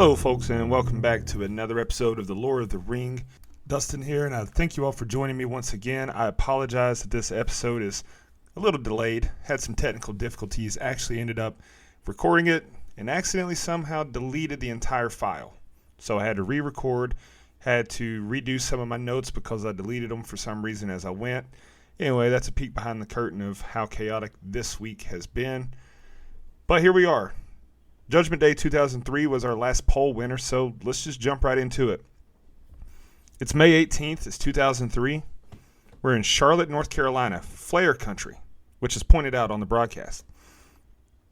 Hello, folks, and welcome back to another episode of The Lore of the Ring. Dustin here, and I thank you all for joining me once again. I apologize that this episode is a little delayed. Had some technical difficulties. Actually ended up recording it and accidentally somehow deleted the entire file. So I had to re-record, had to redo some of my notes because I deleted them for some reason as I went. Anyway, that's a peek behind the curtain of how chaotic this week has been. But here we are. Judgment Day 2003 was our last poll winner, so let's just jump right into it. It's May 18th, it's 2003. We're in Charlotte, North Carolina, Flair country, which is pointed out on the broadcast.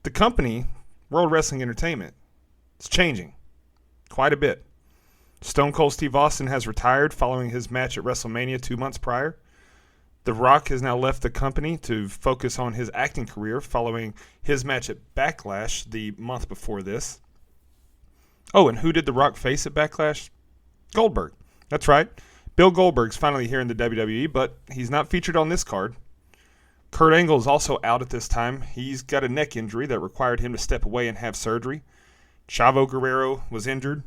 The company, World Wrestling Entertainment, is changing quite a bit. Stone Cold Steve Austin has retired following his match at WrestleMania 2 months prior. The Rock has now left the company to focus on his acting career following his match at Backlash the month before this. Oh, and who did The Rock face at Backlash? Goldberg. That's right. Bill Goldberg's finally here in the WWE, but he's not featured on this card. Kurt Angle is also out at this time. He's got a neck injury that required him to step away and have surgery. Chavo Guerrero was injured.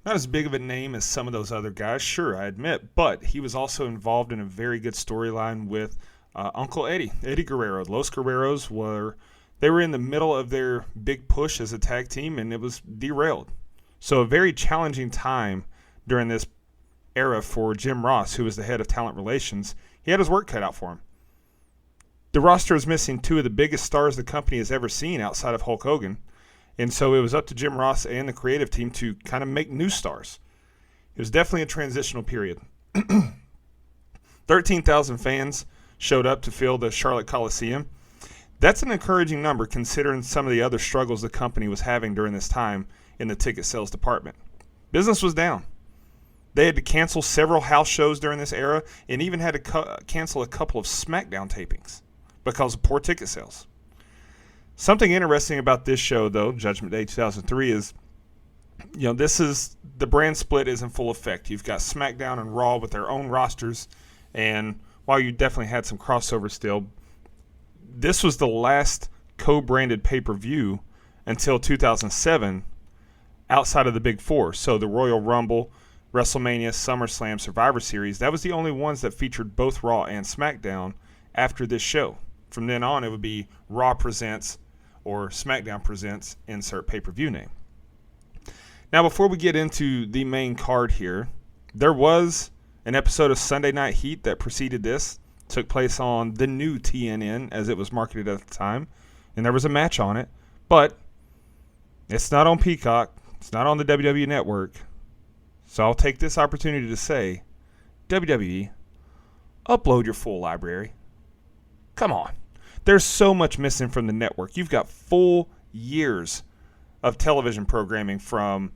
Not as big of a name as some of those other guys, sure, I admit, but he was also involved in a very good storyline with Uncle Eddie Guerrero. Los Guerreros were in the middle of their big push as a tag team, and it was derailed. So a very challenging time during this era for Jim Ross, who was the head of talent relations. He had his work cut out for him. The roster was missing two of the biggest stars the company has ever seen outside of Hulk Hogan. And so it was up to Jim Ross and the creative team to kind of make new stars. It was definitely a transitional period. 13,000 fans showed up to fill the Charlotte Coliseum. That's an encouraging number considering some of the other struggles the company was having during this time in the ticket sales department. Business was down. They had to cancel several house shows during this era and even had to cancel a couple of SmackDown tapings because of poor ticket sales. Something interesting about this show, though, Judgment Day 2003, is, the brand split is in full effect. You've got SmackDown and Raw with their own rosters, and while you definitely had some crossover still, this was the last co-branded pay-per-view until 2007 outside of the Big Four. So the Royal Rumble, WrestleMania, SummerSlam, Survivor Series, that was the only ones that featured both Raw and SmackDown after this show. From then on, it would be Raw Presents or SmackDown Presents, insert pay-per-view name. Now, before we get into the main card here, there was an episode of Sunday Night Heat that preceded this. Took place on the new TNN, as it was marketed at the time, and there was a match on it, but it's not on Peacock. It's not on the WWE Network. So I'll take this opportunity to say, WWE, upload your full library. Come on. There's so much missing from the network. You've got full years of television programming from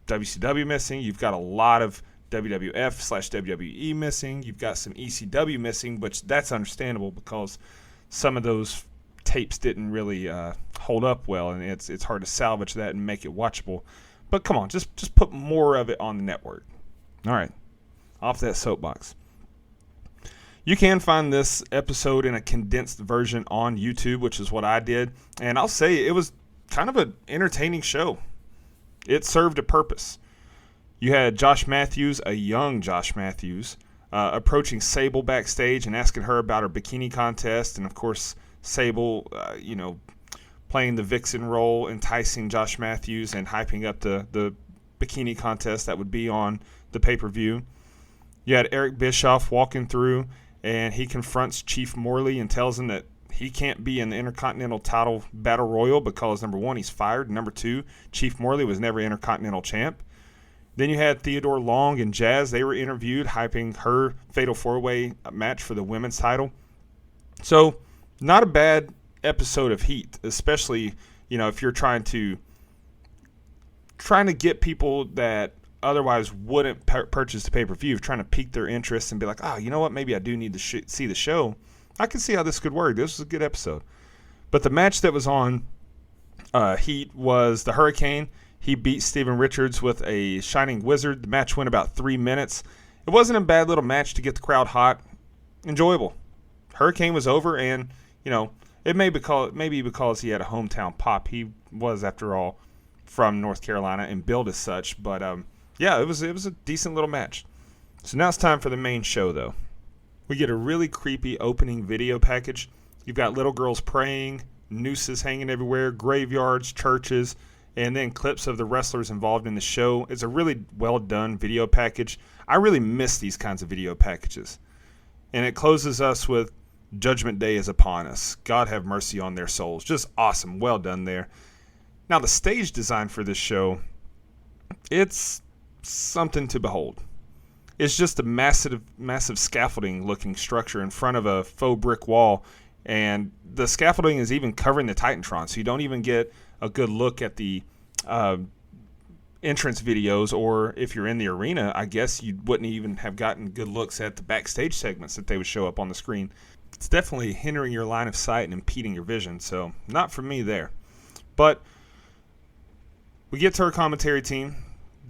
WCW missing. You've got a lot of WWF/WWE missing. You've got some ECW missing, which that's understandable because some of those tapes didn't really hold up well, and it's hard to salvage that and make it watchable. But come on, just put more of it on the network. All right, off that soapbox. You can find this episode in a condensed version on YouTube, which is what I did. And I'll say it was kind of an entertaining show. It served a purpose. You had Josh Matthews, a young Josh Matthews, approaching Sable backstage and asking her about her bikini contest. And, of course, Sable, playing the vixen role, enticing Josh Matthews and hyping up the bikini contest that would be on the pay-per-view. You had Eric Bischoff walking through, and he confronts Chief Morley and tells him that he can't be in the Intercontinental Title Battle Royal because, number one, he's fired. And number two, Chief Morley was never Intercontinental Champ. Then you had Theodore Long and Jazz. They were interviewed, hyping her Fatal 4-Way match for the women's title. So, not a bad episode of Heat, especially, if you're trying to get people that otherwise wouldn't purchase the pay-per-view, trying to pique their interest and be like, you know what, maybe I do need to see the show. I can see how this could work. This was a good episode. But the match that was on Heat was the Hurricane. He beat Steven Richards with a Shining Wizard. The match went about 3 minutes. It wasn't a bad little match to get the crowd hot. Enjoyable. Hurricane was over, and, it may because he had a hometown pop. He was, after all, from North Carolina and billed as such. But yeah, it was a decent little match. So now it's time for the main show, though. We get a really creepy opening video package. You've got little girls praying, nooses hanging everywhere, graveyards, churches, and then clips of the wrestlers involved in the show. It's a really well done video package. I really miss these kinds of video packages. And it closes us with Judgment Day is upon us. God have mercy on their souls. Just awesome. Well done there. Now, the stage design for this show, it's something to behold. It's just a massive scaffolding looking structure in front of a faux brick wall, and the scaffolding is even covering the Titantron, so you don't even get a good look at the entrance videos, or if you're in the arena, I guess you wouldn't even have gotten good looks at the backstage segments that they would show up on the screen. It's definitely hindering your line of sight and impeding your vision, so not for me there. But we get to our commentary team.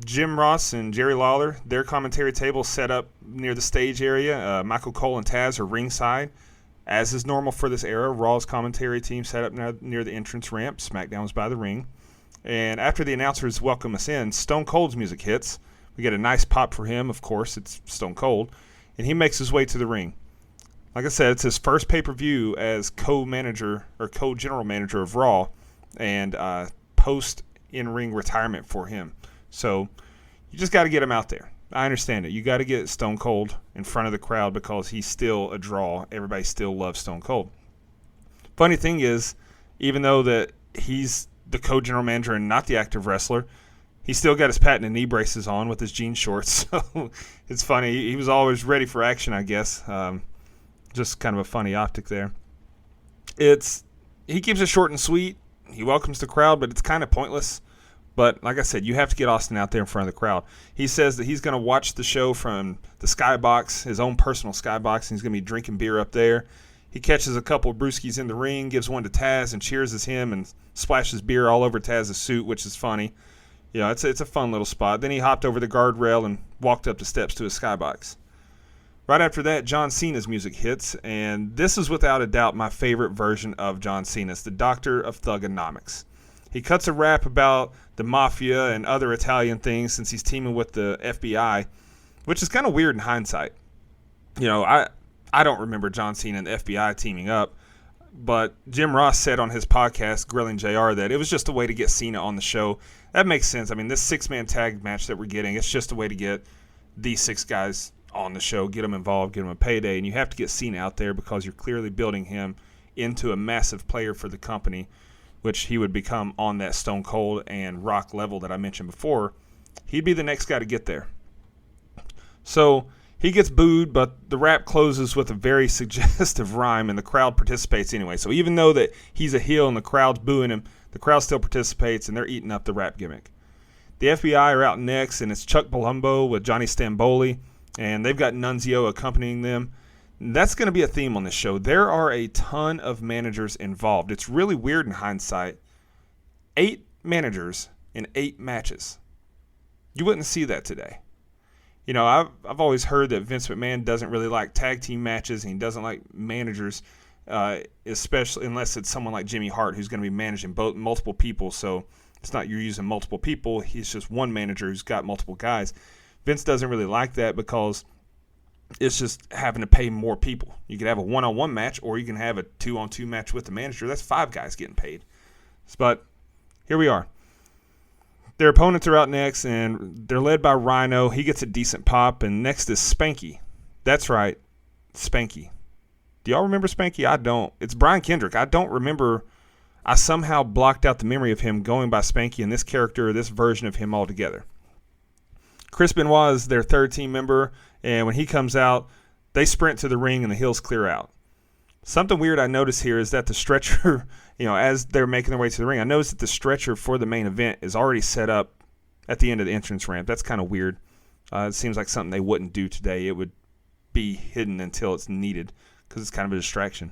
Jim Ross and Jerry Lawler, their commentary table set up near the stage area. Michael Cole and Taz are ringside. As is normal for this era, Raw's commentary team set up near the entrance ramp. SmackDown was by the ring. And after the announcers welcome us in, Stone Cold's music hits. We get a nice pop for him, of course, it's Stone Cold. And he makes his way to the ring. Like I said, it's his first pay-per-view as co-manager or co-general manager of Raw, and post-in-ring retirement for him. So you just got to get him out there. I understand it. You got to get Stone Cold in front of the crowd because he's still a draw. Everybody still loves Stone Cold. Funny thing is, even though that he's the co-general manager and not the active wrestler, he still got his patent and knee braces on with his jean shorts. So it's funny. He was always ready for action, I guess. Just kind of a funny optic there. He keeps it short and sweet. He welcomes the crowd, but it's kind of pointless. But like I said, you have to get Austin out there in front of the crowd. He says that he's going to watch the show from the skybox, his own personal skybox, and he's going to be drinking beer up there. He catches a couple of brewskis in the ring, gives one to Taz, and cheers as him and splashes beer all over Taz's suit, which is funny. You know, it's a fun little spot. Then he hopped over the guardrail and walked up the steps to his skybox. Right after that, John Cena's music hits, and this is without a doubt my favorite version of John Cena's, the Doctor of Thugonomics. He cuts a rap about the mafia and other Italian things since he's teaming with the FBI, which is kind of weird in hindsight. You know, I don't remember John Cena and the FBI teaming up, but Jim Ross said on his podcast, Grilling JR, that it was just a way to get Cena on the show. That makes sense. I mean, this six-man tag match that we're getting, it's just a way to get these six guys on the show, get them involved, get them a payday, and you have to get Cena out there because you're clearly building him into a massive player for the company, which he would become on that Stone Cold and Rock level that I mentioned before. He'd be the next guy to get there. So he gets booed, but the rap closes with a very suggestive rhyme, and the crowd participates anyway. So even though that he's a heel and the crowd's booing him, the crowd still participates, and they're eating up the rap gimmick. The FBI are out next, and it's Chuck Palumbo with Johnny Stamboli, and they've got Nunzio accompanying them. That's going to be a theme on this show. There are a ton of managers involved. It's really weird in hindsight. 8 managers in 8 matches. You wouldn't see that today. You know, I've always heard that Vince McMahon doesn't really like tag team matches, and he doesn't like managers, especially unless it's someone like Jimmy Hart who's going to be managing multiple people. So it's not you're using multiple people. He's just one manager who's got multiple guys. Vince doesn't really like that because it's just having to pay more people. You could have a one-on-one match, or you can have a 2-on-2 match with the manager. That's 5 guys getting paid. But here we are. Their opponents are out next, and they're led by Rhino. He gets a decent pop, and next is Spanky. That's right, Spanky. Do y'all remember Spanky? I don't. It's Brian Kendrick. I don't remember. I somehow blocked out the memory of him going by Spanky and this character or this version of him altogether. Chris Benoit is their third team member, and when he comes out, they sprint to the ring and the heels clear out. Something weird I noticed here is that the stretcher, as they're making their way to the ring, I noticed that the stretcher for the main event is already set up at the end of the entrance ramp. That's kind of weird. It seems like something they wouldn't do today. It would be hidden until it's needed because it's kind of a distraction.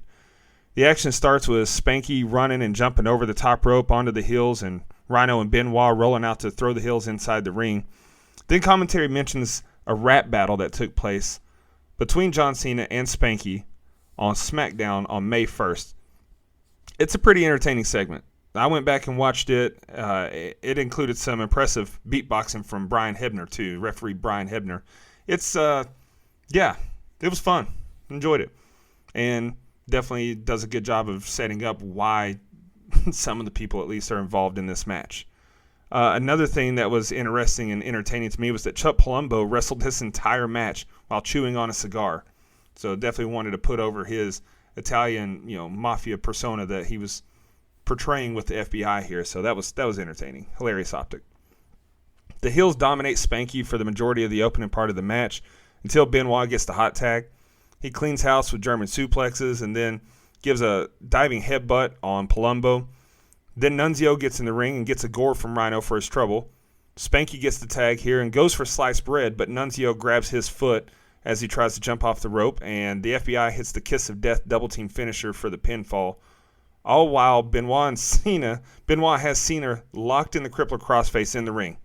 The action starts with Spanky running and jumping over the top rope onto the heels, and Rhino and Benoit rolling out to throw the heels inside the ring. Then commentary mentions a rap battle that took place between John Cena and Spanky on SmackDown on May 1st. It's a pretty entertaining segment. I went back and watched it. It included some impressive beatboxing from Brian Hebner, too, referee Brian Hebner. It's, yeah, it was fun. Enjoyed it. And definitely does a good job of setting up why some of the people, at least, are involved in this match. Another thing that was interesting and entertaining to me was that Chuck Palumbo wrestled this entire match while chewing on a cigar. So definitely wanted to put over his Italian, mafia persona that he was portraying with the FBI here. So that was entertaining. Hilarious optic. The heels dominate Spanky for the majority of the opening part of the match until Benoit gets the hot tag. He cleans house with German suplexes and then gives a diving headbutt on Palumbo. Then Nunzio gets in the ring and gets a gore from Rhino for his trouble. Spanky gets the tag here and goes for sliced bread, but Nunzio grabs his foot as he tries to jump off the rope, and the FBI hits the Kiss of Death double-team finisher for the pinfall. All while Benoit has Cena locked in the crippler crossface in the ring.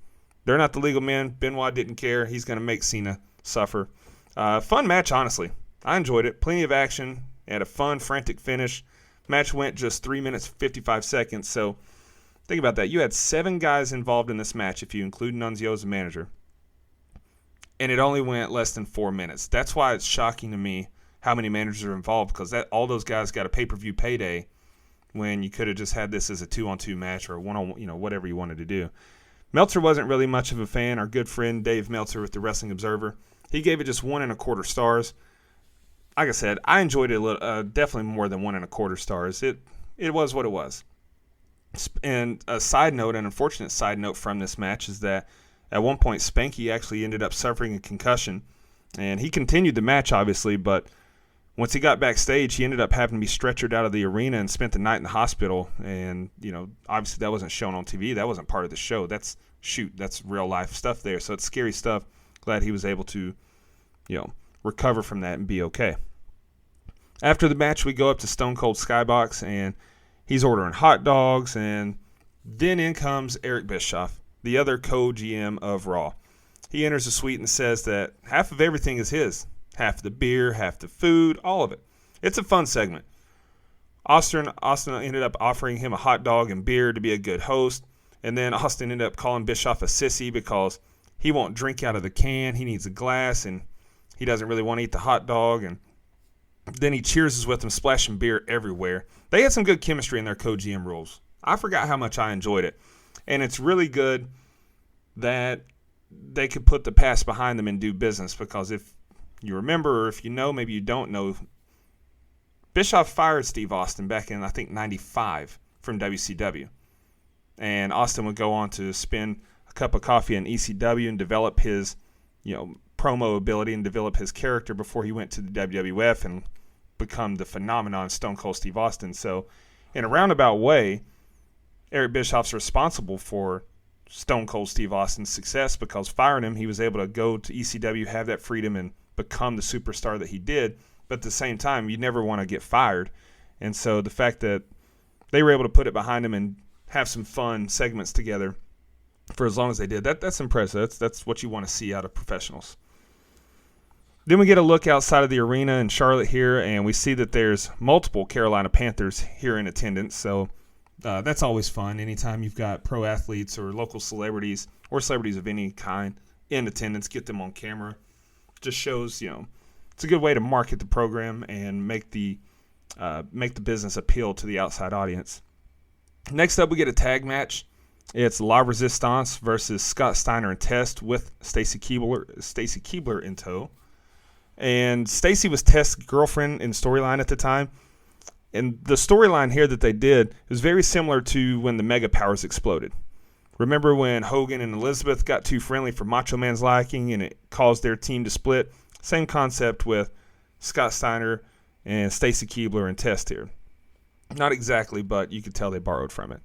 They're not the legal men. Benoit didn't care. He's going to make Cena suffer. Fun match, honestly. I enjoyed it. Plenty of action. Had a fun, frantic finish. Match went just 3 minutes, 55 seconds. So think about that. You had 7 guys involved in this match if you include Nunzio as a manager. And it only went less than 4 minutes. That's why it's shocking to me how many managers are involved, because all those guys got a pay-per-view payday when you could have just had this as a 2-on-2 match or a 1-on-1, whatever you wanted to do. Meltzer wasn't really much of a fan. Our good friend Dave Meltzer with the Wrestling Observer, he gave it just 1.25 stars. Like I said, I enjoyed it definitely more than 1.25 stars. It was what it was. And a side note, an unfortunate side note from this match is that at one point Spanky actually ended up suffering a concussion, and he continued the match obviously, but once he got backstage, he ended up having to be stretchered out of the arena and spent the night in the hospital. And obviously that wasn't shown on TV. That wasn't part of the show. That's real life stuff there. So it's scary stuff. Glad he was able to, recover from that and be okay. After the match, we go up to Stone Cold Skybox, and he's ordering hot dogs, and then in comes Eric Bischoff, the other co-GM of Raw. He enters the suite and says that half of everything is his. Half the beer, half the food, all of it. It's a fun segment. Austin ended up offering him a hot dog and beer to be a good host, and then Austin ended up calling Bischoff a sissy because he won't drink out of the can. He needs a glass, and he doesn't really want to eat the hot dog. And then he cheers with him, splashing beer everywhere. They had some good chemistry in their co-GM roles. I forgot how much I enjoyed it. And it's really good that they could put the past behind them and do business, because if you remember, or if you know, maybe you don't know, Bischoff fired Steve Austin back in, I think, 95 from WCW. And Austin would go on to spend a cup of coffee in ECW and develop his, promo ability and develop his character before he went to the WWF and become the phenomenon Stone Cold Steve Austin. So in a roundabout way, Eric Bischoff's responsible for Stone Cold Steve Austin's success, because firing him, he was able to go to ECW, have that freedom, and become the superstar that he did. But at the same time, you never want to get fired. And so the fact that they were able to put it behind him and have some fun segments together for as long as they did, that's impressive. That's what you want to see out of professionals. Then we get a look outside of the arena in Charlotte here, and we see that there's multiple Carolina Panthers here in attendance. So that's always fun. Anytime you've got pro athletes or local celebrities or celebrities of any kind in attendance, get them on camera. Just shows, it's a good way to market the program and make the business appeal to the outside audience. Next up, we get a tag match. It's La Resistance versus Scott Steiner and Test with Stacy Keibler in tow. And Stacy was Test's girlfriend in storyline at the time. And the storyline here that they did is very similar to when the Mega Powers exploded. Remember when Hogan and Elizabeth got too friendly for Macho Man's liking and it caused their team to split? Same concept with Scott Steiner and Stacy Keibler and Test here. Not exactly, but you could tell they borrowed from it.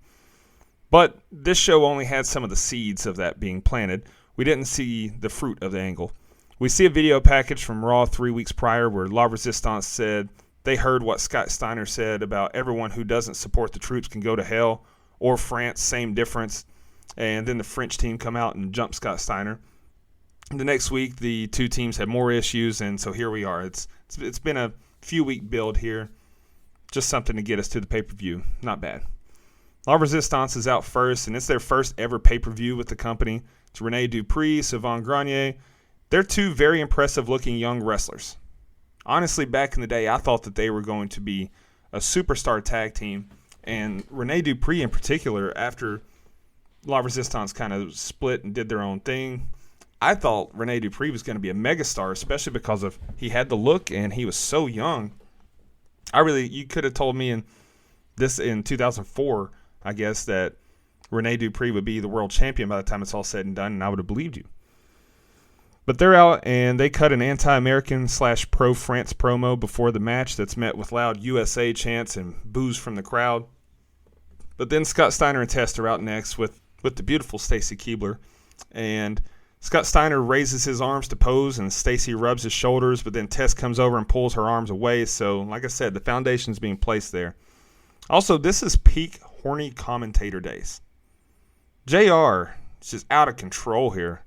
But this show only had some of the seeds of that being planted. We didn't see the fruit of the angle. We see a video package from Raw 3 weeks prior where La Resistance said they heard what Scott Steiner said about everyone who doesn't support the troops can go to hell, or France, same difference. And then the French team come out and jump Scott Steiner. The next week, the two teams had more issues, and so here we are. It's been a few-week build here. Just something to get us to the pay-per-view. Not bad. La Resistance is out first, and it's their first ever pay-per-view with the company. It's Rene Dupree, Sylvain Grenier. They're two very impressive-looking young wrestlers. Honestly, back in the day, I thought that they were going to be a superstar tag team, and Rene Dupree in particular, after La Resistance kind of split and did their own thing, I thought Rene Dupree was going to be a megastar, especially because of he had the look and he was so young. You could have told me in 2004, I guess, that Rene Dupree would be the world champion by the time it's all said and done, and I would have believed you. But they're out, and they cut an anti-American / pro-France promo before the match that's met with loud USA chants and boos from the crowd. But then Scott Steiner and Test are out next with the beautiful Stacy Keibler, and Scott Steiner raises his arms to pose, and Stacy rubs his shoulders, but then Tess comes over and pulls her arms away. So, like I said, the foundation's being placed there. Also, this is peak horny commentator days. JR is just out of control here.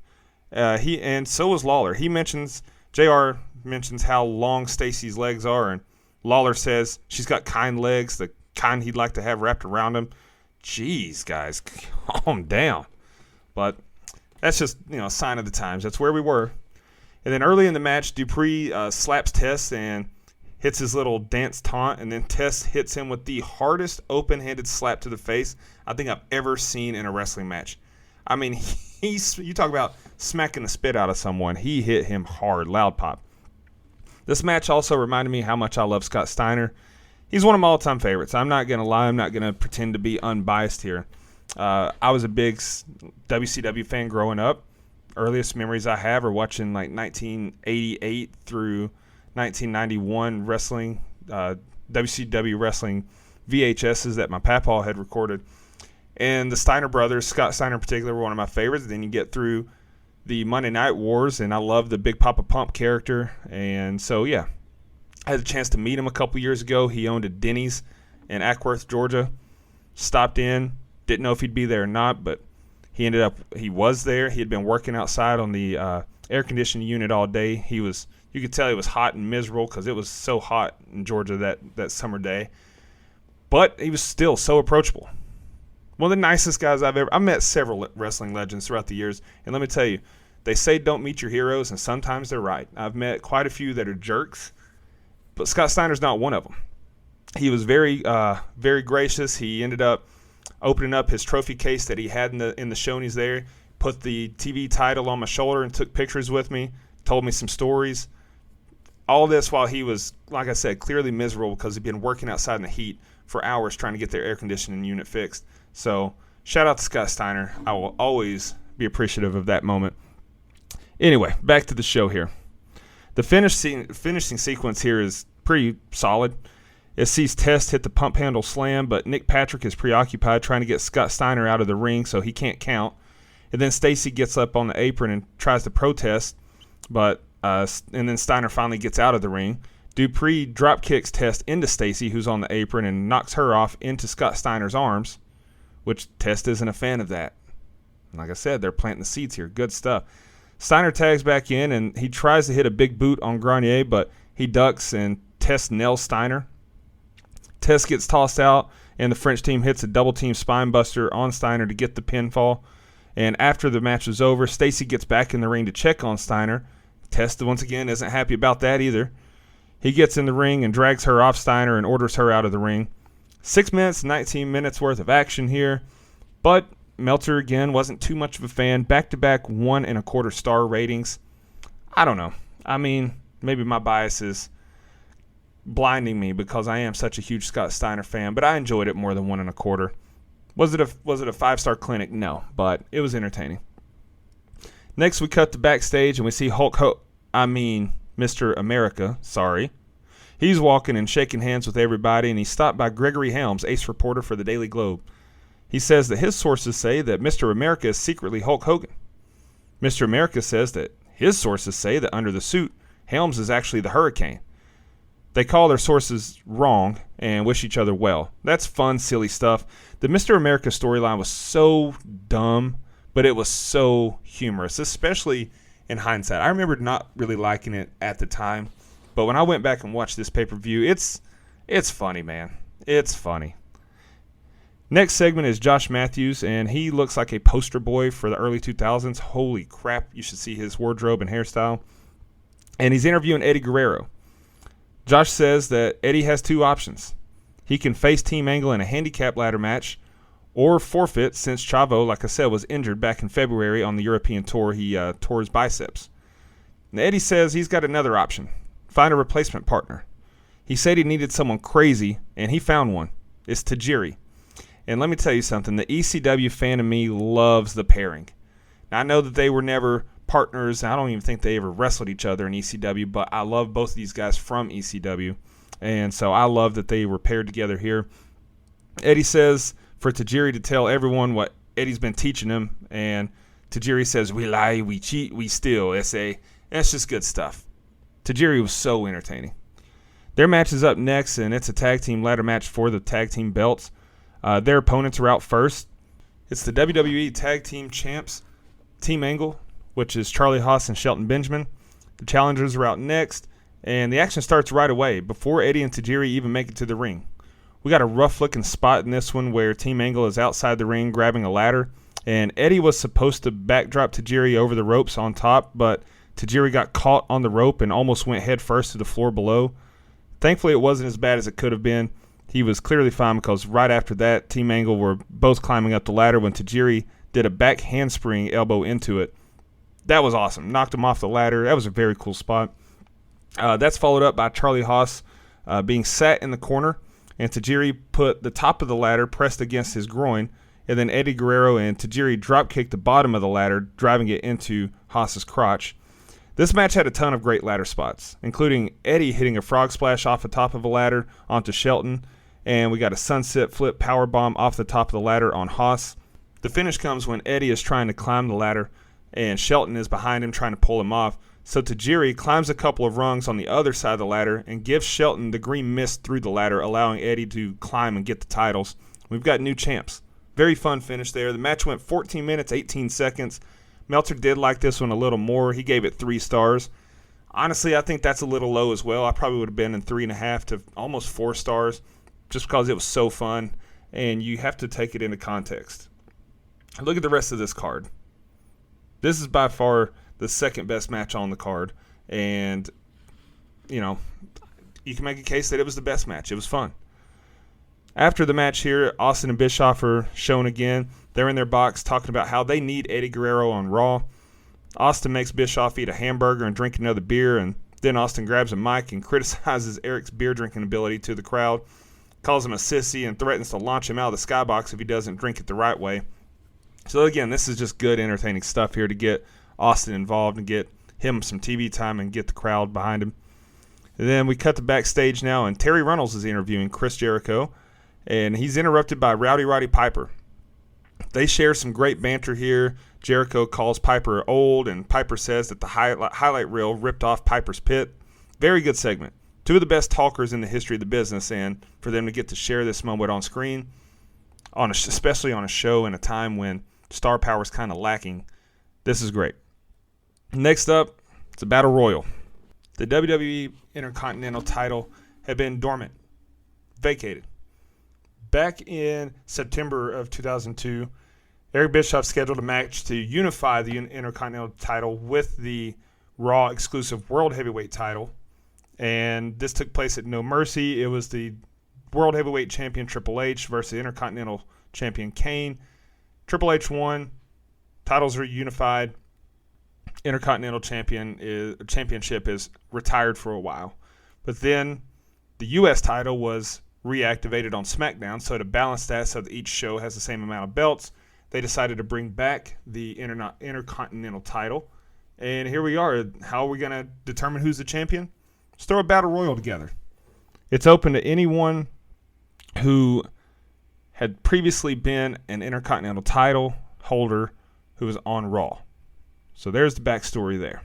And so is Lawler. JR mentions how long Stacy's legs are, and Lawler says she's got kind legs, the kind he'd like to have wrapped around him. Jeez, guys, calm down. But that's just, a sign of the times. That's where we were. And then early in the match, Dupree slaps Tess and hits his little dance taunt, and then Tess hits him with the hardest open-handed slap to the face I think I've ever seen in a wrestling match. I mean, you talk about smacking the spit out of someone. He hit him hard, loud pop. This match also reminded me how much I love Scott Steiner. He's one of my all-time favorites. I'm not going to lie. I'm not going to pretend to be unbiased here. I was a big WCW fan growing up. Earliest memories I have are watching like 1988 through 1991 wrestling, WCW wrestling VHSs that my papa had recorded. And the Steiner brothers, Scott Steiner in particular, were one of my favorites. Then you get through the Monday Night Wars, and I love the Big Papa Pump character. And so, yeah, I had a chance to meet him a couple years ago. He owned a Denny's in Ackworth, Georgia. Stopped in. Didn't know if he'd be there or not, but he was there. He had been working outside on the air conditioning unit all day. You could tell he was hot and miserable because it was so hot in Georgia that summer day. But he was still so approachable. One of the nicest guys I've met several wrestling legends throughout the years, and let me tell you, they say don't meet your heroes, and sometimes they're right. I've met quite a few that are jerks, but Scott Steiner's not one of them. He was very, very gracious. He ended up opening up his trophy case that he had in the Shoney's there, put the TV title on my shoulder and took pictures with me, told me some stories. All this while he was, like I said, clearly miserable because he'd been working outside in the heat for hours trying to get their air conditioning unit fixed. So shout out to Scott Steiner. I will always be appreciative of that moment. Anyway, back to the show here. The finishing sequence here is pretty solid. It sees Test hit the pump handle slam, but Nick Patrick is preoccupied trying to get Scott Steiner out of the ring so he can't count. And then Stacy gets up on the apron and tries to protest, and then Steiner finally gets out of the ring. Dupree drop kicks Test into Stacy, who's on the apron, and knocks her off into Scott Steiner's arms, which Test isn't a fan of that. Like I said, they're planting the seeds here. Good stuff. Steiner tags back in, and he tries to hit a big boot on Grenier, but he ducks, and Test nails Steiner. Test gets tossed out, and the French team hits a double-team spinebuster on Steiner to get the pinfall. And after the match is over, Stacy gets back in the ring to check on Steiner. Test, once again, isn't happy about that either. He gets in the ring and drags her off Steiner and orders her out of the ring. 6 minutes, 19 minutes worth of action here. But Meltzer, again, wasn't too much of a fan. Back-to-back 1.25 star ratings. I don't know. I mean, maybe my bias is blinding me because I am such a huge Scott Steiner fan, but I enjoyed it more than 1.25. Was it a 5-star clinic? No, but it was entertaining. Next, we cut to backstage and we see Mr. America, sorry. He's walking and shaking hands with everybody, and he's stopped by Gregory Helms, ace reporter for the Daily Globe. He says that his sources say that Mr. America is secretly Hulk Hogan. Mr. America says that his sources say that under the suit, Helms is actually the Hurricane. They call their sources wrong and wish each other well. That's fun, silly stuff. The Mr. America storyline was so dumb, but it was so humorous, especially in hindsight. I remember not really liking it at the time, but when I went back and watched this pay-per-view, it's funny, man. It's funny. Next segment is Josh Matthews, and he looks like a poster boy for the early 2000s. Holy crap, you should see his wardrobe and hairstyle. And he's interviewing Eddie Guerrero. Josh says that Eddie has two options. He can face Team Angle in a handicap ladder match or forfeit, since Chavo, like I said, was injured back in February on the European tour. He tore his biceps. And Eddie says he's got another option. Find a replacement partner. He said he needed someone crazy, and he found one. It's Tajiri. And let me tell you something. The ECW fan in me loves the pairing. Now, I know that they were never partners. I don't even think they ever wrestled each other in ECW, but I love both of these guys from ECW. And so I love that they were paired together here. Eddie says for Tajiri to tell everyone what Eddie's been teaching him. And Tajiri says, we lie, we cheat, we steal. That's just good stuff. Tajiri was so entertaining. Their match is up next, and it's a tag team ladder match for the tag team belts. Their opponents are out first. It's the WWE Tag Team Champs, Team Angle, which is Charlie Haas and Shelton Benjamin. The challengers are out next, and the action starts right away before Eddie and Tajiri even make it to the ring. We got a rough-looking spot in this one where Team Angle is outside the ring grabbing a ladder, and Eddie was supposed to backdrop Tajiri over the ropes on top, but Tajiri got caught on the rope and almost went head first to the floor below. Thankfully, it wasn't as bad as it could have been. He was clearly fine because right after that, Team Angle were both climbing up the ladder when Tajiri did a back handspring elbow into it. That was awesome. Knocked him off the ladder. That was a very cool spot. That's followed up by Charlie Haas being sat in the corner, and Tajiri put the top of the ladder pressed against his groin, and then Eddie Guerrero and Tajiri drop-kicked the bottom of the ladder, driving it into Haas's crotch. This match had a ton of great ladder spots, including Eddie hitting a frog splash off the top of a ladder onto Shelton, and we got a sunset flip powerbomb off the top of the ladder on Haas. The finish comes when Eddie is trying to climb the ladder, and Shelton is behind him trying to pull him off. So Tajiri climbs a couple of rungs on the other side of the ladder and gives Shelton the green mist through the ladder, allowing Eddie to climb and get the titles. We've got new champs. Very fun finish there. The match went 14 minutes, 18 seconds. Meltzer did like this one a little more. He gave it 3 stars. Honestly, I think that's a little low as well. I probably would have been in 3.5 to almost 4 stars just because it was so fun, and you have to take it into context. Look at the rest of this card. This is by far the second best match on the card, and, you know, you can make a case that it was the best match. It was fun. After the match here, Austin and Bischoff are shown again. They're in their box talking about how they need Eddie Guerrero on Raw. Austin makes Bischoff eat a hamburger and drink another beer, and then Austin grabs a mic and criticizes Eric's beer drinking ability to the crowd, calls him a sissy, and threatens to launch him out of the skybox if he doesn't drink it the right way. So again, this is just good, entertaining stuff here to get Austin involved and get him some TV time and get the crowd behind him. And then we cut to backstage now, and Terry Runnels is interviewing Chris Jericho, and he's interrupted by Rowdy Roddy Piper. They share some great banter here. Jericho calls Piper old, and Piper says that the highlight reel ripped off Piper's pit. Very good segment. Two of the best talkers in the history of the business, and for them to get to share this moment on screen, especially on a show in a time when star power is kind of lacking, this is great. Next up, it's a Battle Royal. The WWE Intercontinental Title had been dormant, vacated. Back in September of 2002, Eric Bischoff scheduled a match to unify the Intercontinental title with the Raw exclusive World Heavyweight title, and this took place at No Mercy. It was the World Heavyweight Champion Triple H versus Intercontinental Champion Kane. Triple H won. Titles are unified. Intercontinental Championship is retired for a while. But then the U.S. title was reactivated on SmackDown, so to balance that so that each show has the same amount of belts, they decided to bring back the Intercontinental title. And here we are. How are we going to determine who's the champion? Let's throw a Battle Royal together. It's open to anyone who had previously been an Intercontinental title holder who was on Raw. So there's the backstory there.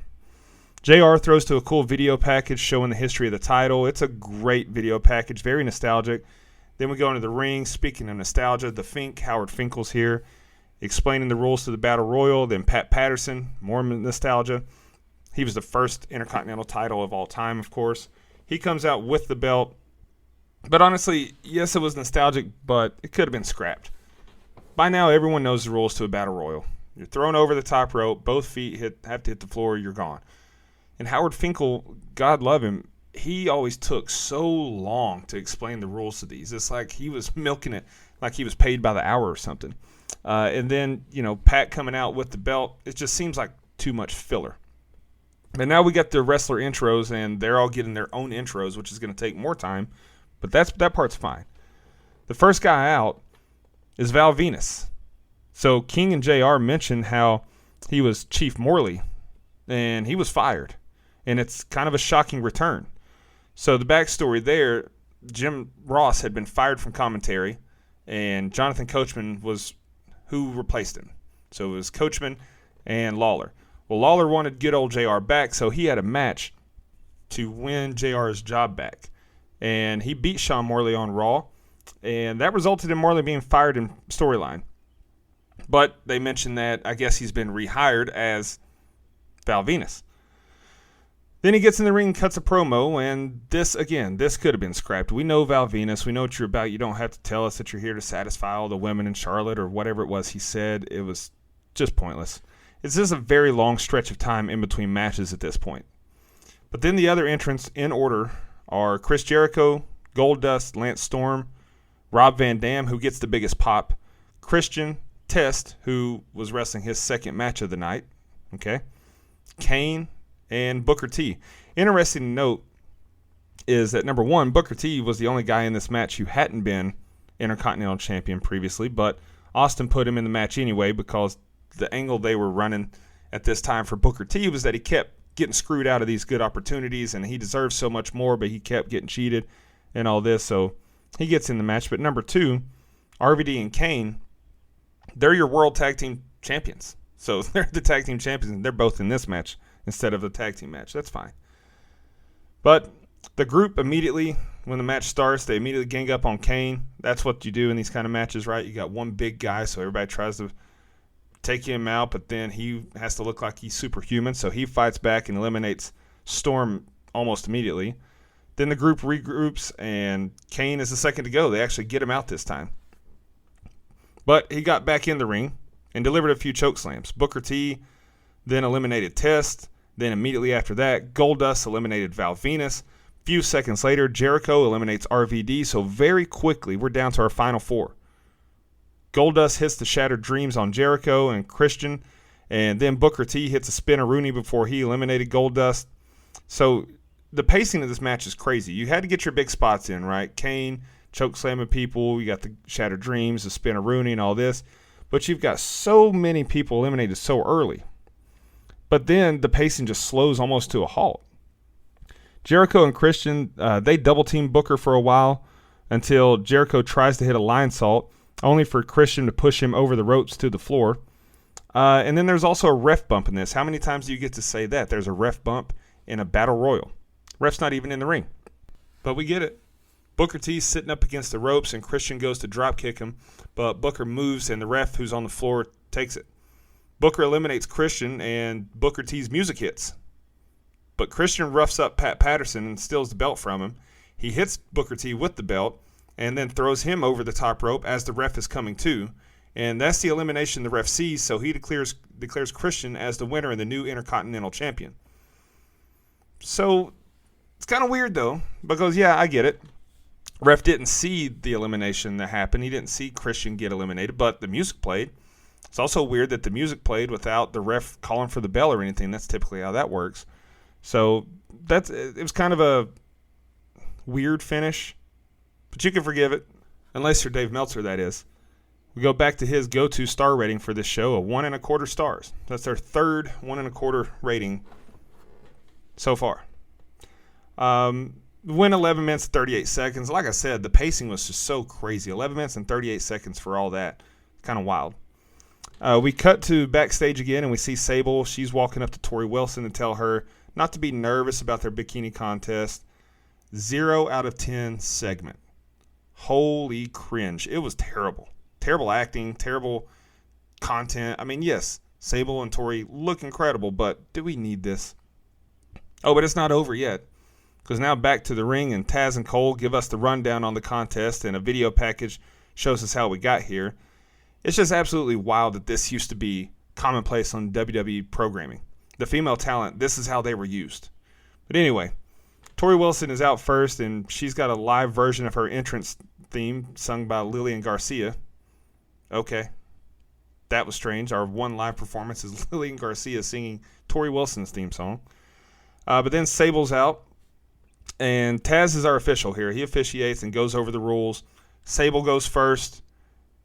JR throws to a cool video package showing the history of the title. It's a great video package, very nostalgic. Then we go into the ring. Speaking of nostalgia, the Fink, Howard Finkel's here, explaining the rules to the Battle Royal. Then Pat Patterson, more nostalgia. He was the first Intercontinental title of all time, of course. He comes out with the belt. But honestly, yes, it was nostalgic, but it could have been scrapped. by now everyone knows the rules to a battle royal. You're thrown over the top rope, both feet have to hit the floor, you're gone. And Howard Finkel, God love him, he always took so long to explain the rules to these. It's like he was milking it like he was paid by the hour or something. And then, Pat coming out with the belt, it just seems like too much filler. And now we got the wrestler intros, and they're all getting their own intros, which is going to take more time, but that part's fine. The first guy out is Val Venus. So King and JR mentioned how he was Chief Morley, and he was fired. And it's kind of a shocking return. So the backstory there, Jim Ross had been fired from commentary, and Jonathan Coachman was who replaced him. So it was Coachman and Lawler. Well, Lawler wanted good old JR back, so he had a match to win JR's job back. And he beat Sean Morley on Raw, and that resulted in Morley being fired in storyline. But they mentioned that I guess he's been rehired as Val Venus. Then he gets in the ring and cuts a promo, and this could have been scrapped. We know Val Venus. We know what you're about. You don't have to tell us that you're here to satisfy all the women in Charlotte or whatever it was he said. It was just pointless. It's just a very long stretch of time in between matches at this point. But then the other entrants in order are Chris Jericho, Goldust, Lance Storm, Rob Van Dam, who gets the biggest pop, Christian, Test, who was wrestling his second match of the night, Kane, and Booker T. Interesting to note is that, number one, Booker T was the only guy in this match who hadn't been Intercontinental Champion previously, but Austin put him in the match anyway because the angle they were running at this time for Booker T was that he kept getting screwed out of these good opportunities, and he deserves so much more, but he kept getting cheated and all this, so he gets in the match. But number two, RVD and Kane, they're your World Tag Team Champions. So they're the Tag Team Champions, and they're both in this match instead of the Tag Team match. That's fine. But the group immediately, when the match starts, they immediately gang up on Kane. That's what you do in these kind of matches, right? You got one big guy, so everybody tries to take him out, but then he has to look like he's superhuman, so he fights back and eliminates Storm almost immediately. Then the group regroups, and Kane is the second to go. They actually get him out this time. But he got back in the ring and delivered a few choke slams. Booker T then eliminated Test. Then immediately after that, Goldust eliminated Val Venus. A few seconds later, Jericho eliminates RVD. So very quickly, we're down to our final four. Goldust hits the Shattered Dreams on Jericho and Christian. And then Booker T hits a Spinneroonie before he eliminated Goldust. So the pacing of this match is crazy. You had to get your big spots in, right? Kane choke slamming people. You got the Shattered Dreams, the Spinneroonie, and all this. But you've got so many people eliminated so early. But then the pacing just slows almost to a halt. Jericho and Christian, they double-team Booker for a while until Jericho tries to hit a lion salt, only for Christian to push him over the ropes to the floor. And then there's also a ref bump in this. How many times do you get to say that? There's a ref bump in a battle royal. Ref's not even in the ring. But we get it. Booker T's sitting up against the ropes, and Christian goes to drop kick him, but Booker moves, and the ref, who's on the floor, takes it. Booker eliminates Christian, and Booker T's music hits. But Christian roughs up Pat Patterson and steals the belt from him. He hits Booker T with the belt, and then throws him over the top rope as the ref is coming to. And that's the elimination the ref sees, so he declares Christian as the winner and the new Intercontinental Champion. So it's kind of weird, though, because, yeah, I get it. Ref didn't see the elimination that happened. He didn't see Christian get eliminated, but the music played. It's also weird that the music played without the ref calling for the bell or anything. That's typically how that works. So it was kind of a weird finish, but you can forgive it, unless you're Dave Meltzer, that is. We go back to his go-to star rating for this show, a 1.25 stars. That's their third 1.25 rating so far. Went 11 minutes and 38 seconds. Like I said, the pacing was just so crazy. 11 minutes and 38 seconds for all that. Kind of wild. We cut to backstage again, and we see Sable. She's walking up to Tori Wilson to tell her not to be nervous about their bikini contest. 0 out of 10 segment. Holy cringe. It was terrible. Terrible acting, terrible content. I mean, yes, Sable and Tori look incredible, but do we need this? Oh, but it's not over yet. Because now back to the ring, and Taz and Cole give us the rundown on the contest, and a video package shows us how we got here. It's just absolutely wild that this used to be commonplace on WWE programming. The female talent, this is how they were used. But anyway, Tori Wilson is out first, and she's got a live version of her entrance theme sung by Lillian Garcia. Okay. That was strange. Our one live performance is Lillian Garcia singing Tori Wilson's theme song. But then Sable's out, and Taz is our official here. He officiates and goes over the rules. Sable goes first,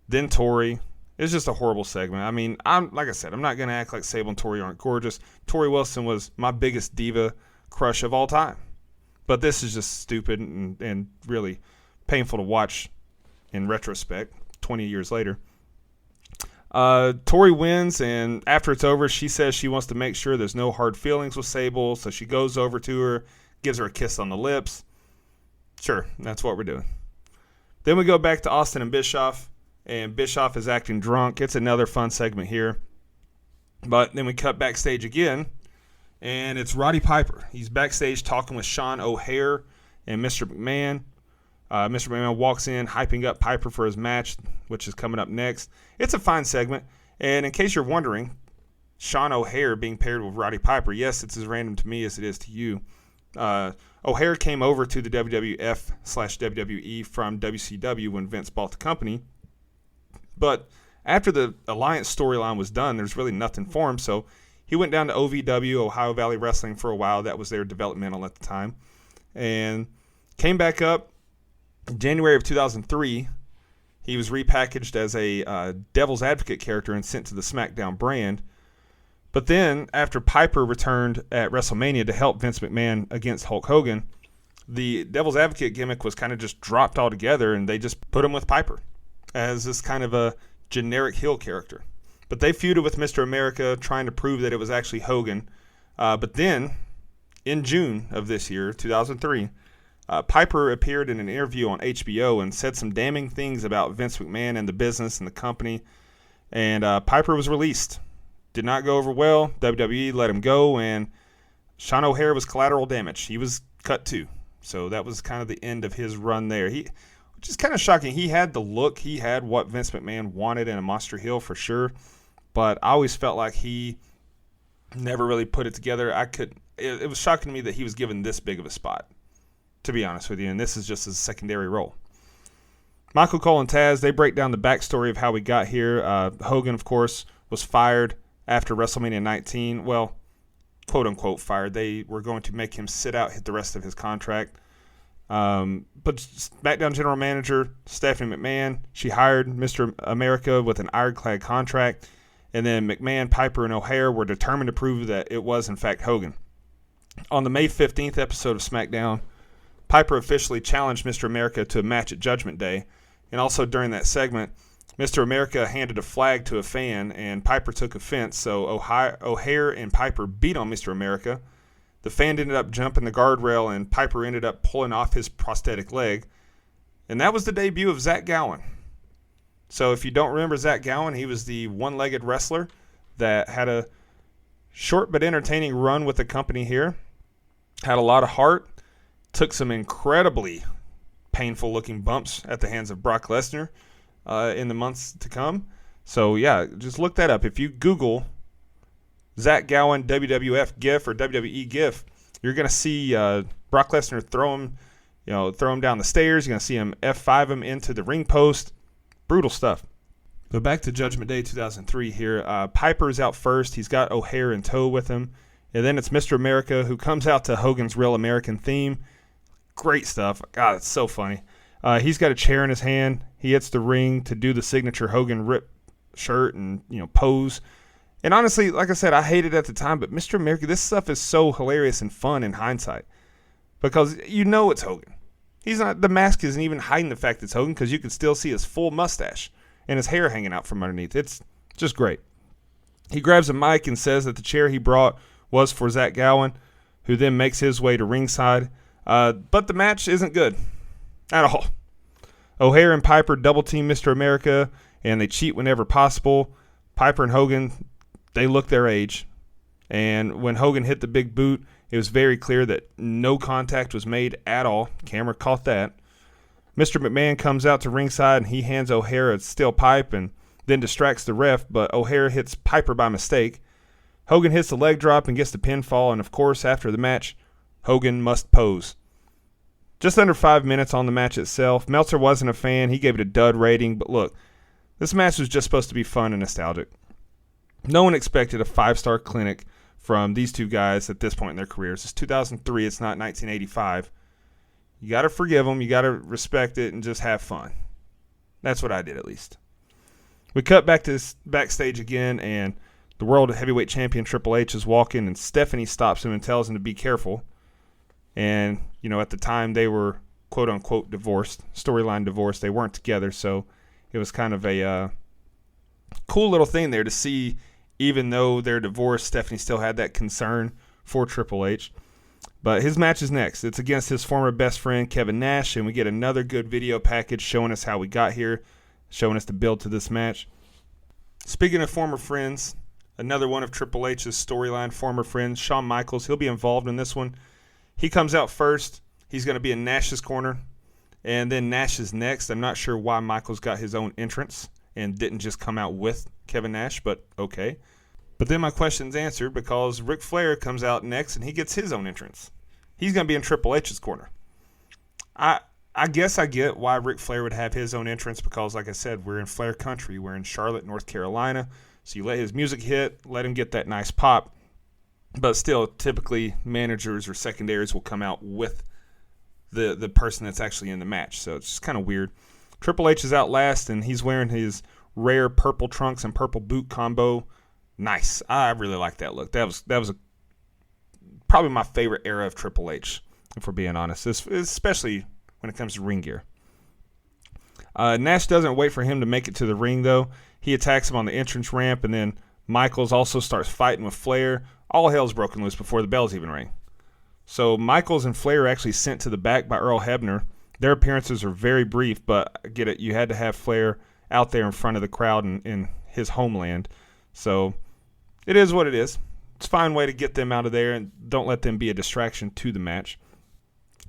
then Tori. It's just a horrible segment. I mean, like I said, I'm not going to act like Sable and Tori aren't gorgeous. Tori Wilson was my biggest diva crush of all time. But this is just stupid and really painful to watch in retrospect, 20 years later. Tori wins, and after it's over, she says she wants to make sure there's no hard feelings with Sable, so she goes over to her, gives her a kiss on the lips. Sure, that's what we're doing. Then we go back to Austin and Bischoff, and Bischoff is acting drunk. It's another fun segment here. But then we cut backstage again, and it's Roddy Piper. He's backstage talking with Sean O'Haire and Mr. McMahon. Mr. McMahon walks in, hyping up Piper for his match, which is coming up next. It's a fine segment. And in case you're wondering, Sean O'Haire being paired with Roddy Piper, yes, it's as random to me as it is to you. O'Haire came over to the WWF/WWE from WCW when Vince bought the company. But after the Alliance storyline was done, there's really nothing for him. So he went down to OVW, Ohio Valley Wrestling, for a while. That was their developmental at the time. And came back up. In January of 2003, he was repackaged as a Devil's Advocate character and sent to the SmackDown brand. But then, after Piper returned at WrestleMania to help Vince McMahon against Hulk Hogan, the Devil's Advocate gimmick was kind of just dropped altogether, and they just put him with Piper as this kind of a generic heel character. But they feuded with Mr. America, trying to prove that it was actually Hogan. But then, in June of this year, 2003, Piper appeared in an interview on HBO and said some damning things about Vince McMahon and the business and the company. And Piper was released. Did not go over well. WWE let him go, and Sean O'Haire was collateral damage. He was cut too. So that was kind of the end of his run there. Which is kind of shocking. He had the look. He had what Vince McMahon wanted in a monster heel for sure. But I always felt like he never really put it together. It was shocking to me that he was given this big of a spot, to be honest with you, and this is just his secondary role. Michael Cole and Taz, they break down the backstory of how we got here. Hogan, of course, was fired after WrestleMania 19. Well, quote-unquote fired. They were going to make him sit out the rest of his contract. But SmackDown General Manager Stephanie McMahon, she hired Mr. America with an ironclad contract, and then McMahon, Piper, and O'Haire were determined to prove that it was, in fact, Hogan. On the May 15th episode of SmackDown, Piper officially challenged Mr. America to a match at Judgment Day, and also during that segment, Mr. America handed a flag to a fan, and Piper took offense, so O'Haire and Piper beat on Mr. America. The fan ended up jumping the guardrail, and Piper ended up pulling off his prosthetic leg, and that was the debut of Zach Gowen. So if you don't remember Zach Gowen, he was the one-legged wrestler that had a short but entertaining run with the company here, had a lot of heart, took some incredibly painful-looking bumps at the hands of Brock Lesnar in the months to come. So, yeah, just look that up. If you Google Zach Gowen WWF GIF or WWE GIF, you're going to see Brock Lesnar throw him down the stairs. You're going to see him F5 him into the ring post. Brutal stuff. But back to Judgment Day 2003 here. Piper is out first. He's got O'Haire in tow with him. And then it's Mr. America who comes out to Hogan's Real American theme. Great stuff. God, it's so funny. He's got a chair in his hand. He hits the ring to do the signature Hogan rip shirt and, pose. And honestly, like I said, I hated it at the time, but Mr. America, this stuff is so hilarious and fun in hindsight. Because it's Hogan. The mask isn't even hiding the fact it's Hogan because you can still see his full mustache and his hair hanging out from underneath. It's just great. He grabs a mic and says that the chair he brought was for Zach Gowen, who then makes his way to ringside. But the match isn't good at all. O'Haire and Piper double-team Mr. America, and they cheat whenever possible. Piper and Hogan, they look their age. And when Hogan hit the big boot, it was very clear that no contact was made at all. Camera caught that. Mr. McMahon comes out to ringside, and he hands O'Haire a steel pipe, and then distracts the ref, but O'Hare hits Piper by mistake. Hogan hits the leg drop and gets the pinfall, and of course, after the match, Hogan must pose. Just under 5 minutes on the match itself. Meltzer wasn't a fan. He gave it a dud rating, but look, this match was just supposed to be fun and nostalgic. No one expected a 5-star clinic from these two guys at this point in their careers. It's 2003. It's not 1985. You got to forgive them. You got to respect it and just have fun. That's what I did, at least. We cut back to backstage again, and the World Heavyweight Champion Triple H is walking, and Stephanie stops him and tells him to be careful. And, you know, at the time they were quote-unquote divorced, storyline divorced. They weren't together, so it was kind of a cool little thing there to see. Even though they're divorced, Stephanie still had that concern for Triple H. But his match is next. It's against his former best friend, Kevin Nash, and we get another good video package showing us how we got here, showing us the build to this match. Speaking of former friends, another one of Triple H's storyline former friends, Shawn Michaels. He'll be involved in this one. He comes out first. He's going to be in Nash's corner, and then Nash is next. I'm not sure why Michaels got his own entrance and didn't just come out with Kevin Nash, but okay. But then my question's answered because Ric Flair comes out next and he gets his own entrance. He's going to be in Triple H's corner. I guess I get why Ric Flair would have his own entrance because, like I said, we're in Flair country. We're in Charlotte, North Carolina. So you let his music hit, let him get that nice pop. But still, typically, managers or secondaries will come out with the person that's actually in the match. So it's just kind of weird. Triple H is out last, and he's wearing his rare purple trunks and purple boot combo. Nice. I really like that look. That was probably my favorite era of Triple H, if we're being honest, especially when it comes to ring gear. Nash doesn't wait for him to make it to the ring, though. He attacks him on the entrance ramp, and then Michaels also starts fighting with Flair. All hell's broken loose before the bells even ring. So Michaels and Flair are actually sent to the back by Earl Hebner. Their appearances are very brief, but I get it. You had to have Flair out there in front of the crowd in his homeland. So it is what it is. It's a fine way to get them out of there and don't let them be a distraction to the match.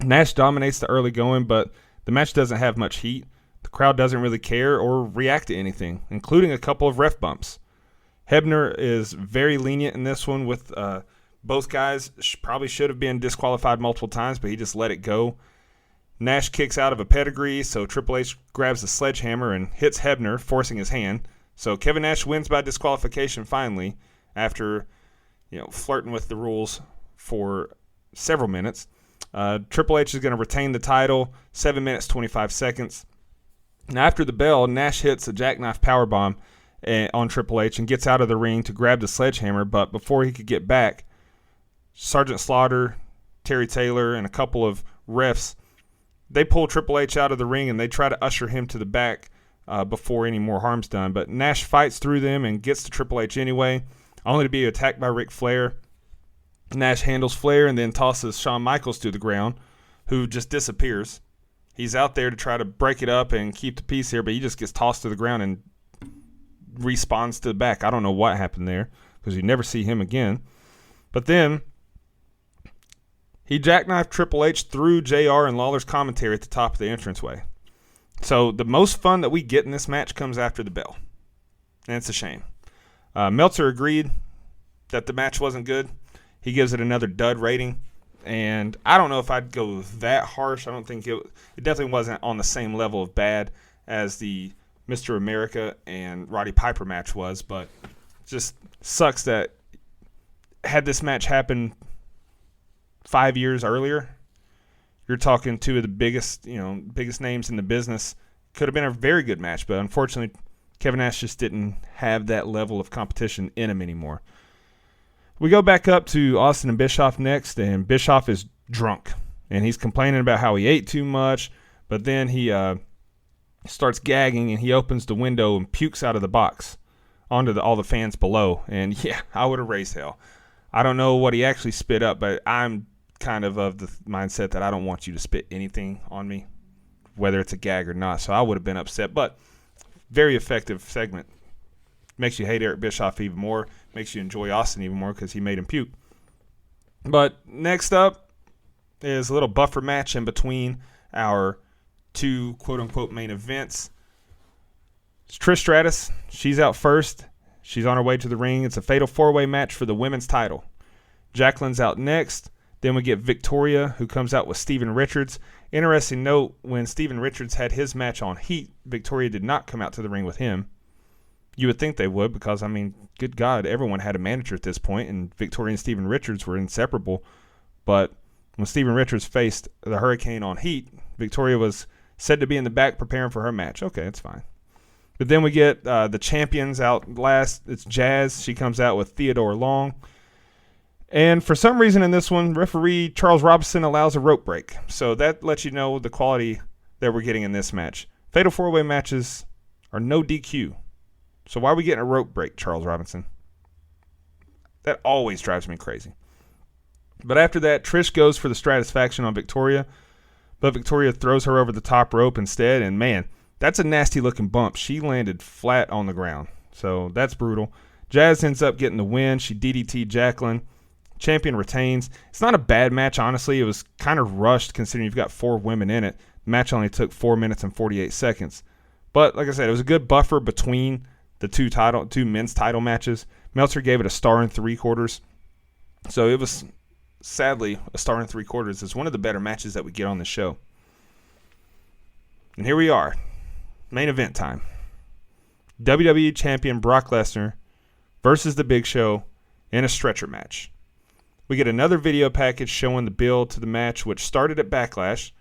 Nash dominates the early going, but the match doesn't have much heat. The crowd doesn't really care or react to anything, including a couple of ref bumps. Hebner is very lenient in this one with both guys. Probably should have been disqualified multiple times, but he just let it go. Nash kicks out of a pedigree, so Triple H grabs the sledgehammer and hits Hebner, forcing his hand. So Kevin Nash wins by disqualification finally after flirting with the rules for several minutes. Triple H is going to retain the title, 7 minutes, 25 seconds. Now after the bell, Nash hits a jackknife powerbomb on Triple H and gets out of the ring to grab the sledgehammer, but before he could get back, Sergeant Slaughter, Terry Taylor, and a couple of refs, they pull Triple H out of the ring and they try to usher him to the back before any more harm's done. But Nash fights through them and gets to Triple H anyway, only to be attacked by Ric Flair. Nash handles Flair and then tosses Shawn Michaels to the ground, who just disappears. He's out there to try to break it up and keep the peace here, but he just gets tossed to the ground and respawns to the back. I don't know what happened there because you never see him again. But then he jackknifed Triple H through JR and Lawler's commentary at the top of the entranceway. So the most fun that we get in this match comes after the bell. And it's a shame. Meltzer agreed that the match wasn't good. He gives it another dud rating. And I don't know if I'd go that harsh. I don't think it definitely wasn't on the same level of bad as the Mr. America and Roddy Piper match was. But it just sucks that had this match happened 5 years earlier, you're talking two of the biggest names in the business. Could have been a very good match, but unfortunately, Kevin Nash just didn't have that level of competition in him anymore. We go back up to Austin and Bischoff next, and Bischoff is drunk, and he's complaining about how he ate too much, but then he starts gagging, and he opens the window and pukes out of the box onto all the fans below, and yeah, I would have raised hell. I don't know what he actually spit up, but I'm kind of the mindset that I don't want you to spit anything on me, whether it's a gag or not, so I would have been upset, but very effective segment. Makes you hate Eric Bischoff even more, makes you enjoy Austin even more because he made him puke. But next up is a little buffer match in between our two quote-unquote main events. Trish Stratus, she's out first. She's on her way to the ring. It's a fatal 4-way match for the women's title. Jacqueline's out next. Then we get Victoria, who comes out with Steven Richards. Interesting note, when Steven Richards had his match on Heat, Victoria did not come out to the ring with him. You would think they would because, I mean, good God, everyone had a manager at this point, and Victoria and Steven Richards were inseparable. But when Steven Richards faced the Hurricane on Heat, Victoria was said to be in the back preparing for her match. Okay, it's fine. But then we get the champions out last. It's Jazz. She comes out with Theodore Long. And for some reason in this one, referee Charles Robinson allows a rope break. So that lets you know the quality that we're getting in this match. Fatal 4-way matches are no DQ. So why are we getting a rope break, Charles Robinson? That always drives me crazy. But after that, Trish goes for the Stratisfaction on Victoria. But Victoria throws her over the top rope instead. And man, that's a nasty looking bump. She landed flat on the ground. So that's brutal. Jazz ends up getting the win. She DDT'd Jacqueline. Champion retains. It's not a bad match, honestly. It was kind of rushed considering you've got 4 women in it. The match only took 4 minutes and 48 seconds. But like I said, it was a good buffer between the two men's title matches. Meltzer gave it a 1 3/4. So it was sadly a 1 3/4. It's one of the better matches that we get on the show. And here we are. Main event time. WWE Champion Brock Lesnar versus The Big Show in a stretcher match. We get another video package showing the build to the match, which started at Backlash.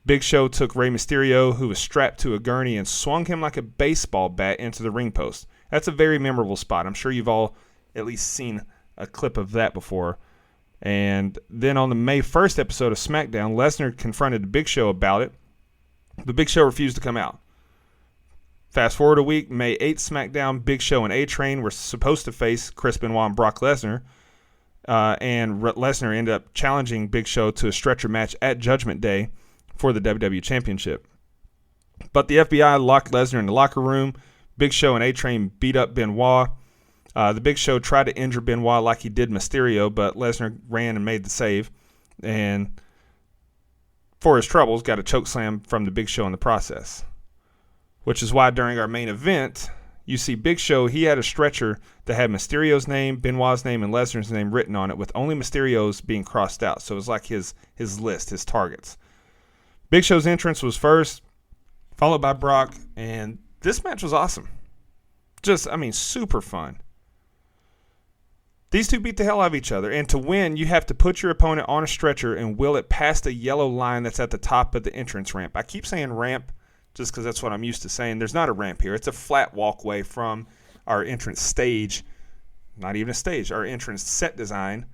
Big Show took Rey Mysterio, who was strapped to a gurney, and swung him like a baseball bat into the ring post. That's a very memorable spot. I'm sure you've all at least seen a clip of that before. And then on the May 1st episode of SmackDown, Lesnar confronted the Big Show about it. The Big Show refused to come out. Fast forward a week, May 8th SmackDown, Big Show and A-Train were supposed to face Chris Benoit and Brock Lesnar. And Lesnar ended up challenging Big Show to a stretcher match at Judgment Day for the WWE Championship. But the FBI locked Lesnar in the locker room. Big Show and A-Train beat up Benoit. The Big Show tried to injure Benoit like he did Mysterio, but Lesnar ran and made the save. And for his troubles, got a chokeslam from the Big Show in the process. Which is why during our main event, you see Big Show, he had a stretcher that had Mysterio's name, Benoit's name, and Lesnar's name written on it, with only Mysterio's being crossed out. So it was like his list, his targets. Big Show's entrance was first, followed by Brock, and this match was awesome. Super fun. These two beat the hell out of each other, and to win, you have to put your opponent on a stretcher and wheel it past a yellow line that's at the top of the entrance ramp. I keep saying ramp just because that's what I'm used to saying. There's not a ramp here. It's a flat walkway from our entrance stage, not even a stage, our entrance set design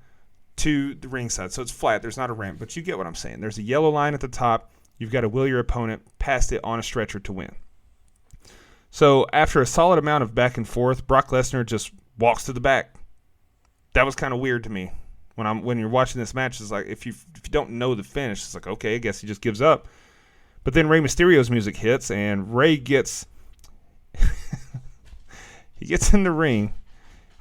to the ringside. So it's flat. There's not a ramp, but you get what I'm saying. There's a yellow line at the top. You've got to wheel your opponent past it on a stretcher to win. So after a solid amount of back and forth, Brock Lesnar just walks to the back. That was kind of weird to me. When you're watching this match, it's like if you don't know the finish, it's like, okay, I guess he just gives up. But then Rey Mysterio's music hits, and Rey gets he gets in the ring,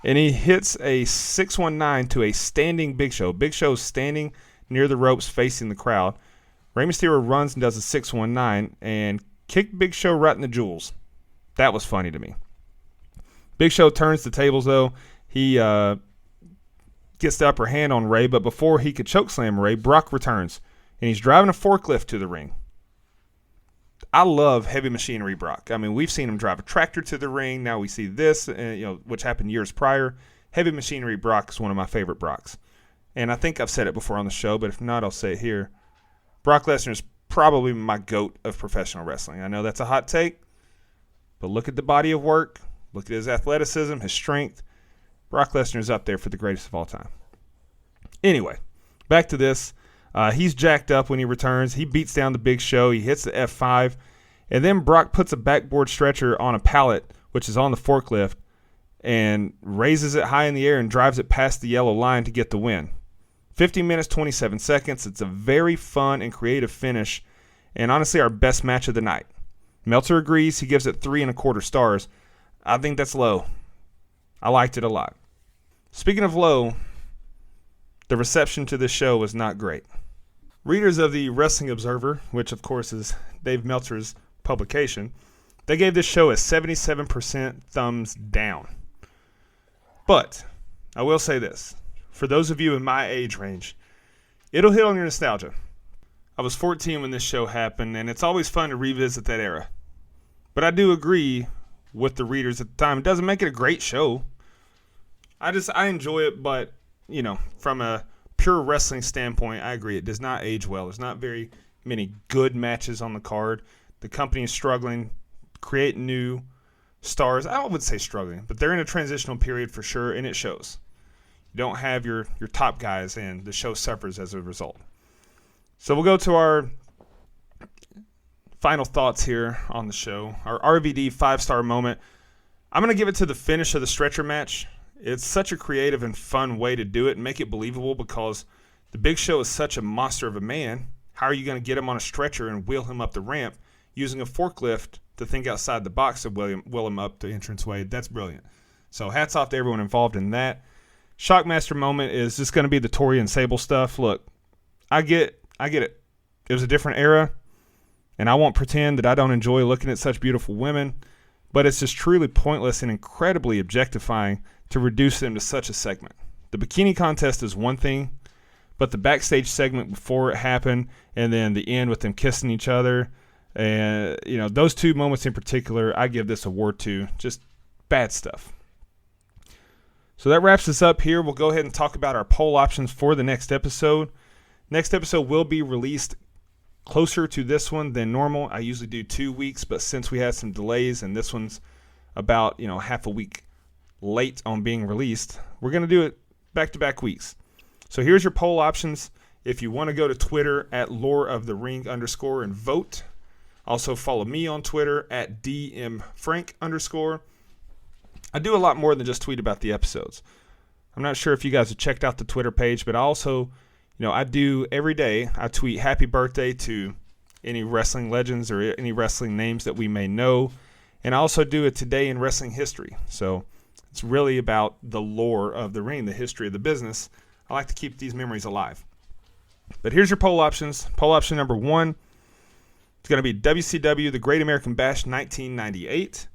and he hits a 619 to a standing Big Show. Big Show's standing near the ropes facing the crowd. Rey Mysterio runs and does a 619 and kicked Big Show right in the jewels. That was funny to me. Big Show turns the tables, though. He gets the upper hand on Rey, but before he could chokeslam Rey, Brock returns, and he's driving a forklift to the ring. I love heavy machinery Brock. I mean, we've seen him drive a tractor to the ring. Now we see this, which happened years prior. Heavy machinery Brock is one of my favorite Brocks. And I think I've said it before on the show, but if not, I'll say it here. Brock Lesnar is probably my GOAT of professional wrestling. I know that's a hot take, but look at the body of work. Look at his athleticism, his strength. Brock Lesnar is up there for the greatest of all time. Anyway, back to this. He's jacked up when he returns. He beats down the Big Show. He hits the F5. And then Brock puts a backboard stretcher on a pallet, which is on the forklift, and raises it high in the air and drives it past the yellow line to get the win. 15 minutes, 27 seconds. It's a very fun and creative finish, and honestly our best match of the night. Meltzer agrees. He gives it 3.25 stars. I think that's low. I liked it a lot. Speaking of low, the reception to this show was not great. Readers of the Wrestling Observer, which of course is Dave Meltzer's publication, They gave this show a 77% thumbs down. But I will say this. For those of you in my age range, it'll hit on your nostalgia. I was 14 when this show happened, and it's always fun to revisit that era. But I do agree with the readers at the time. It doesn't make it a great show. I enjoy it, but, from a pure wrestling standpoint, I agree. It does not age well. There's not very many good matches on the card. The company is struggling, create new stars. I would say struggling, but they're in a transitional period for sure, and it shows. You don't have your top guys, and the show suffers as a result. So we'll go to our final thoughts here on the show. Our RVD 5-star moment. I'm going to give it to the finish of the stretcher match. It's such a creative and fun way to do it and make it believable because the Big Show is such a monster of a man. How are you going to get him on a stretcher and wheel him up the ramp using a forklift to think outside the box to wheel him up the entranceway? That's brilliant. So hats off to everyone involved in that. Shockmaster moment is just going to be the Tori and Sable stuff. Look, I get it. It was a different era, and I won't pretend that I don't enjoy looking at such beautiful women, but it's just truly pointless and incredibly objectifying to reduce them to such a segment. The bikini contest is one thing, but the backstage segment before it happened and then the end with them kissing each other, and those two moments in particular, I give this award to. Just bad stuff. So that wraps us up here. We'll go ahead and talk about our poll options for the next episode. Next episode will be released closer to this one than normal. I usually do 2 weeks, but since we had some delays and this one's about half a week late on being released, we're going to do it back-to-back weeks. So here's your poll options. If you want to go to Twitter at loreofthering_ and vote. Also follow me on Twitter at dmfrank_. I do a lot more than just tweet about the episodes. I'm not sure if you guys have checked out the Twitter page, but I also, I do every day. I tweet happy birthday to any wrestling legends or any wrestling names that we may know. And I also do a today in wrestling history. So it's really about the lore of the ring, the history of the business. I like to keep these memories alive. But here's your poll options. Poll option number 1. It's going to be WCW, The Great American Bash 1998.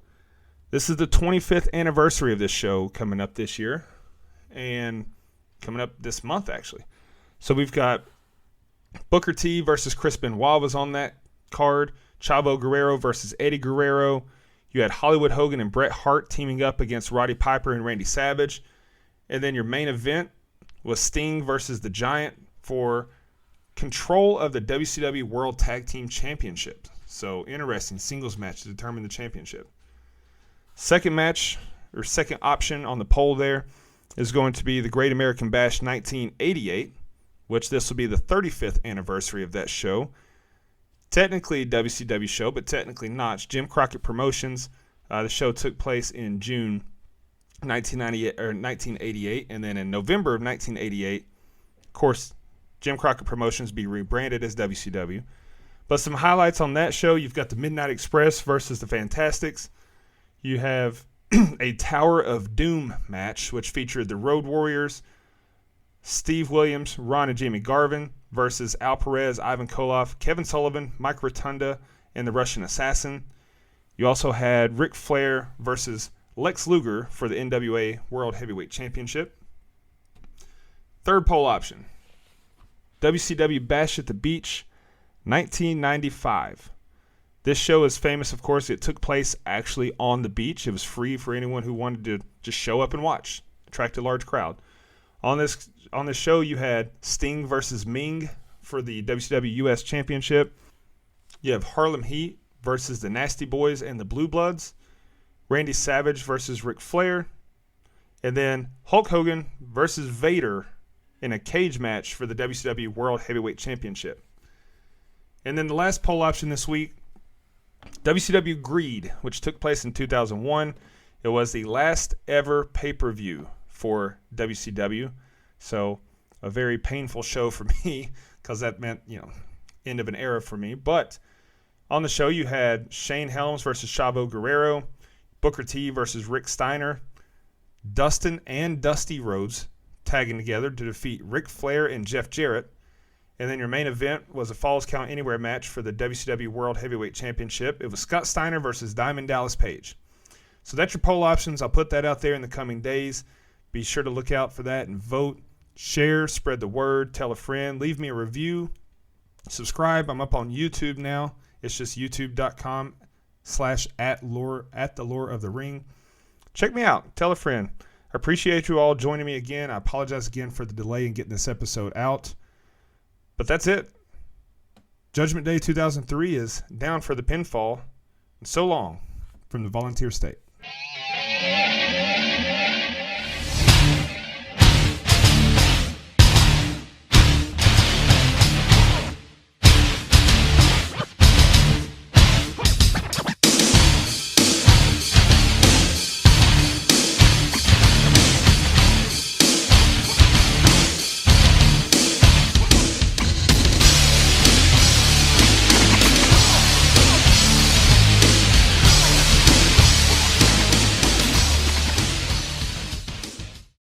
This is the 25th anniversary of this show coming up this year. And coming up this month, actually. So we've got Booker T versus Chris Benoit was on that card. Chavo Guerrero versus Eddie Guerrero. You had Hollywood Hogan and Bret Hart teaming up against Roddy Piper and Randy Savage. And then your main event was Sting versus the Giant for control of the WCW World Tag Team Championship. So interesting singles match to determine the championship. Second match, or second option on the poll there, is going to be the Great American Bash 1988, which this will be the 35th anniversary of that show. Technically a WCW show, but technically not. It's Jim Crockett Promotions. The show took place in June 1988, and then in November of 1988, of course, Jim Crockett Promotions be rebranded as WCW. But some highlights on that show, you've got the Midnight Express versus the Fantastics. You have a Tower of Doom match, which featured the Road Warriors, Steve Williams, Ron and Jamie Garvin versus Al Perez, Ivan Koloff, Kevin Sullivan, Mike Rotunda, and the Russian Assassin. You also had Ric Flair versus Lex Luger for the NWA World Heavyweight Championship. Third poll option, WCW Bash at the Beach 1995. This show is famous, of course. It took place actually on the beach. It was free for anyone who wanted to just show up and watch. Attract a large crowd. On this show, you had Sting versus Ming for the WCW US Championship. You have Harlem Heat versus the Nasty Boys and the Blue Bloods. Randy Savage versus Ric Flair. And then Hulk Hogan versus Vader in a cage match for the WCW World Heavyweight Championship. And then the last poll option this week, WCW Greed, which took place in 2001. It was the last ever pay-per-view for WCW. So a very painful show for me because that meant, end of an era for me. But on the show, you had Shane Helms versus Chavo Guerrero, Booker T versus Rick Steiner, Dustin and Dusty Rhodes tagging together to defeat Ric Flair and Jeff Jarrett. And then your main event was a Falls Count Anywhere match for the WCW World Heavyweight Championship. It was Scott Steiner versus Diamond Dallas Page. So that's your poll options. I'll put that out there in the coming days. Be sure to look out for that and vote, share, spread the word, tell a friend, leave me a review, subscribe. I'm up on YouTube now. It's just youtube.com/@the-lore-of-the-ring. Check me out. Tell a friend. I appreciate you all joining me again. I apologize again for the delay in getting this episode out. But that's it. Judgment Day 2003 is down for the pinfall. And so long from the Volunteer State.